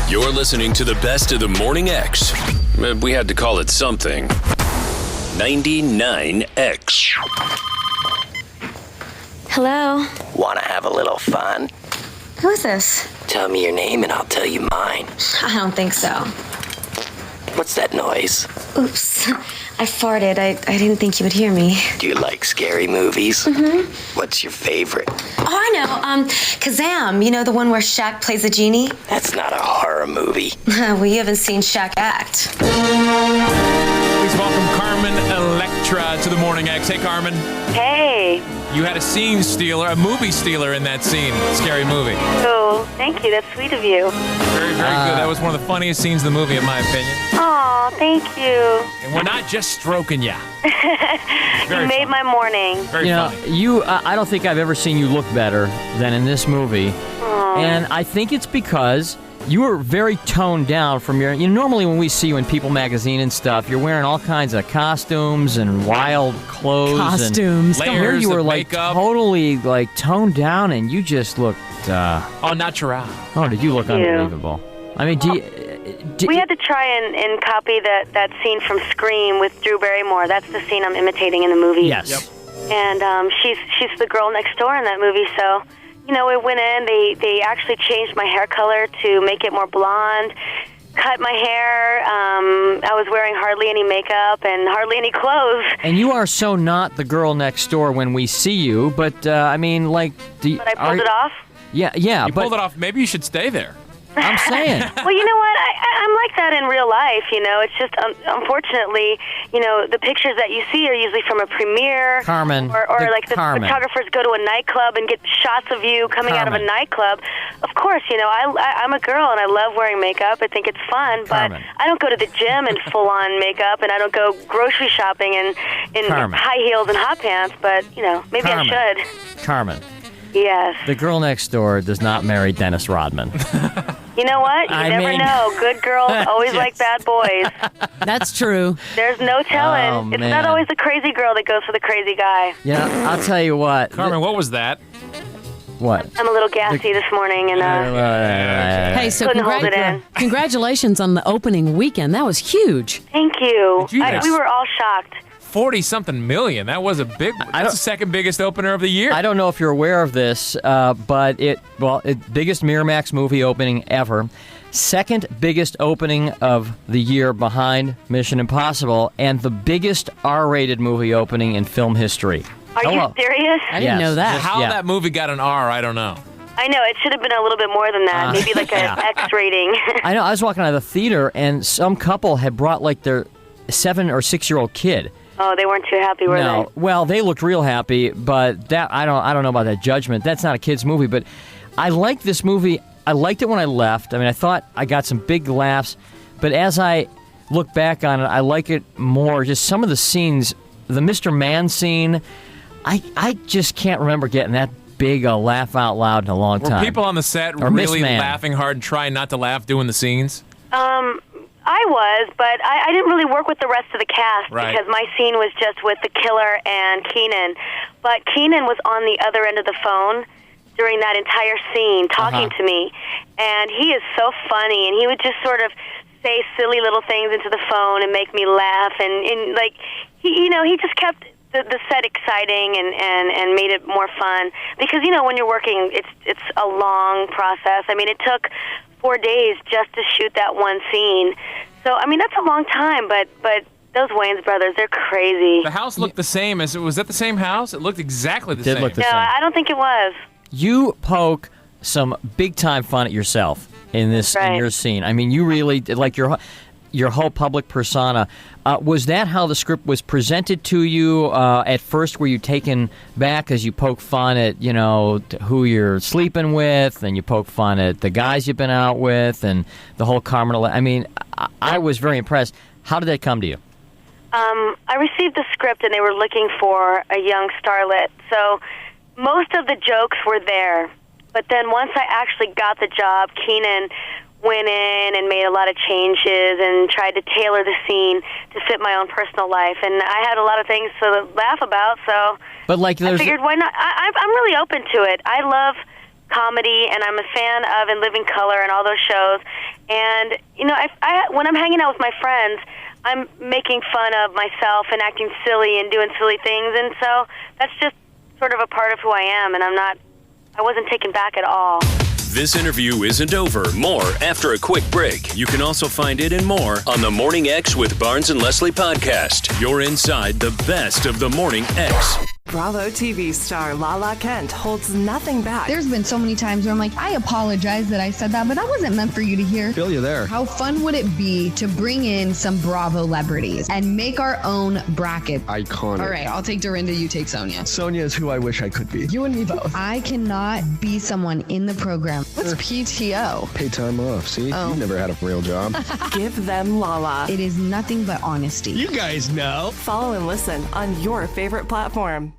You're listening to the best of the Morning X. We had to call it something. 99X. Hello? Want to have a little fun? Who is this? Tell me your name and I'll tell you mine. I don't think so. What's that noise? Oops. I farted. I didn't think you would hear me. Do you like scary movies? Mm-hmm. What's your favorite? Oh, I know. Kazam. You know, the one where Shaq plays a genie? That's not a horror movie. Well, you haven't seen Shaq act. Please welcome Carmen Electra to the Morning X. Hey, Carmen. Hey. You had a scene stealer, a movie stealer in that scene. Scary movie. Oh, thank you. That's sweet of you. Very, very good. That was one of the funniest scenes in the movie, in my opinion. Oh, thank you. And we're not just stroking ya. You made my morning. Very funny. I don't think I've ever seen you look better than in this movie. Aww. And I think it's because you were very toned down from your... normally when we see you in People magazine and stuff, you're wearing all kinds of costumes and wild clothes. Costumes. And here layers you were of like makeup. totally like toned down, and you just looked... Oh, natural. Oh, did you look Thank you. unbelievable? I mean, We had to try and copy that scene from Scream with Drew Barrymore. That's the scene I'm imitating in the movie. Yes. Yep. And she's the girl next door in that movie, so... we went in, they actually changed my hair color to make it more blonde, cut my hair. I was wearing hardly any makeup and hardly any clothes. And you are so not the girl next door when we see you, but, I mean, like... But I pulled it off? Yeah, You but... pulled it off. Maybe you should stay there. I'm saying. Well, you know what? I'm like that in real life, It's just, unfortunately, the pictures that you see are usually from a premiere. Carmen. Or like the Carmen. photographers go to a nightclub and get shots of you coming out of a nightclub. Of course, I'm a girl and I love wearing makeup. I think it's fun. Carmen. But I don't go to the gym in full-on makeup, and I don't go grocery shopping in high heels and hot pants. But, maybe Carmen. I should. Carmen. Yes. The girl next door does not marry Dennis Rodman. You know what? You never know. Good girls always like bad boys. That's true. There's no telling. Oh, it's man. not always the crazy girl that goes for the crazy guy. Yeah, I'll tell you what. Carmen, what was that? What? I'm a little gassy this morning, and Hey, so couldn't hold it in. congratulations on the opening weekend. That was huge. Thank you. Did you guys- We were all shocked. 40-something million. That was a big one. That's the second biggest opener of the year. I don't know if you're aware of this, but biggest Miramax movie opening ever. Second biggest opening of the year behind Mission Impossible, and the biggest R-rated movie opening in film history. Are you serious? I didn't know that. How Yeah. that movie got an R, I don't know. I know. It should have been a little bit more than that. Maybe like an X rating. I know. I was walking out of the theater, and some couple had brought like their 7 or 6-year-old kid. Oh, they weren't too happy, were No, they? well, they looked real happy, but that I don't know about that judgment. That's not a kid's movie, but I liked this movie. I liked it when I left. I mean, I thought I got some big laughs, but as I look back on it, I like it more. Just some of the scenes, the Mr. Man scene, I just can't remember getting that big a laugh out loud in a long time. Were people on the set Or Miss really Man. laughing hard and trying not to laugh doing the scenes? I was, but I didn't really work with the rest of the cast because my scene was just with the killer and Keenan. But Keenan was on the other end of the phone during that entire scene talking to me. And he is so funny, and he would just sort of say silly little things into the phone and make me laugh. And like, he just kept the set exciting and made it more fun. Because, when you're working, it's a long process. I mean, it took 4 days just to shoot that one scene. So, I mean, that's a long time, but those Wayans brothers, they're crazy. The house looked the same as... Was that the same house? It looked exactly the same. Look the No, same. I don't think it was. You poke some big-time fun at yourself in this in your scene. I mean, you really... Like, your whole public persona. Was that how the script was presented to you at first? Were you taken back as you poke fun at, who you're sleeping with, and you poke fun at the guys you've been out with, and the whole Carmen Electra? I mean, I was very impressed. How did that come to you? I received the script, and they were looking for a young starlet. So most of the jokes were there. But then once I actually got the job, Keenan went in and made a lot of changes and tried to tailor the scene to fit my own personal life. And I had a lot of things to laugh about, so But like, I figured, why not? I'm really open to it. I love comedy, and I'm a fan of In Living Color and all those shows. And, you know, when I'm hanging out with my friends, I'm making fun of myself and acting silly and doing silly things. And so that's just sort of a part of who I am, and I wasn't taken back at all. This interview isn't over. More after a quick break. You can also find it and more on the Morning X with Barnes and Leslie podcast. You're inside the best of the Morning X. Bravo TV star Lala Kent holds nothing back. There's been so many times where I'm like, I apologize that I said that, but that wasn't meant for you to hear. Feel you there. How fun would it be to bring in some Bravo celebrities and make our own bracket? Iconic. All right, I'll take Dorinda, you take Sonia. Sonia is who I wish I could be. You and me both. I cannot be someone in the program. What's PTO? Pay time off. See? Oh. You've never had a real job. Give them Lala. It is nothing but honesty. You guys know. Follow and listen on your favorite platform.